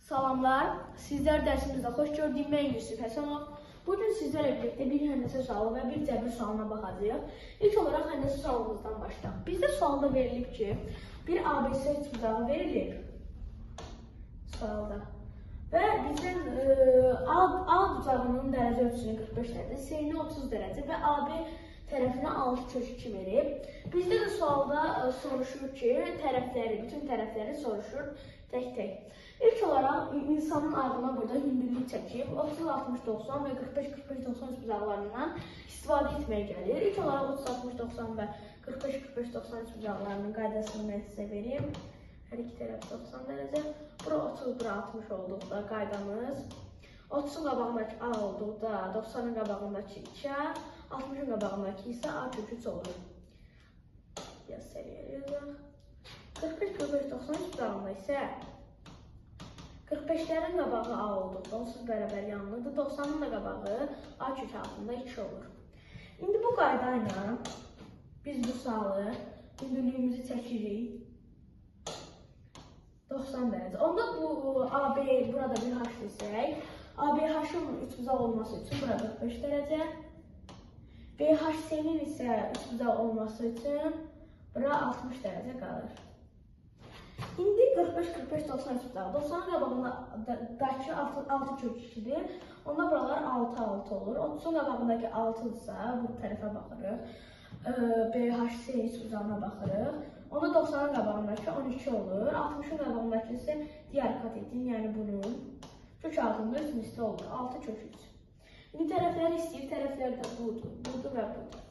Salamlar, sizler dersimizdə xoş gördük. Mən Yusuf Həsənov. Bugün sizlərlə birlikdə bir həndəsə sualı və bir cəbir sualına baxacağıq. İlk olaraq həndəsə sualımızdan başlayaq. Bizdə sualda verilib ki, bir ABC üçbucağı verilib sualda. Və bizdən A bucağının dərəcə ölçüsünü 45 dərəcə, C-ni 30 dərəcə və AB tərəfinə 6 kök 2 verib. Bizdə də sualda soruşur ki, bütün tərəfləri soruşur tək-tək. İlk olaraq insanın ağlına burada hündürlük çəkib 30, 60, 90 və 45, 45, 90 üçbucaqlarından istifadə etməyə gəlir. İlk olaraq 30, 60, 90 və 45, 45, 90 üçbucaqlarının qaydasını mən sizə vereyim. Hər iki tərəf 90 dərəcə. Bura 30, bura 60 olduqda qaydamız. 30-un qabağındakı A olduqda 90-ın qabağındakı 2A, 60-ın qabağındakı isə A kök 3 olur. Seriyə yazaq. 45, 45, 90 üçbucağında isə 45'lerin qabağı A olduqda, onsuz bərabər yanlıdır. 90'ın da qabağı A kök altında 2 olur. İndi bu qaydayla biz bu sualı hündürlüyümüzü çəkirik. 90 dərəcə. Onda bu AB burada bir H desək, ABH-ın üçbucaq olması üçün burada 45 dərəcə. BHC-nin isə üçbucaq olması üçün bura 60 dərəcə qalır. İndi 45, 45, 90 üçbucağı. 90'ın qabağındakı 6 kök 2'dir. Onda buralar 6, 6 olur. 30'un qabağındakı 6 ise bu tərəfə baxırıq. BHC üçbucağına baxırıq. Onda 90'ın qabağındakı 12 olur. 60'ın qabağındakı ise diğer katetin, yani bunun kök altında üçüncüsü olur. 6 kök 3. İndi tərəfləri istəyir, tərəflər də budur. Budur və budur.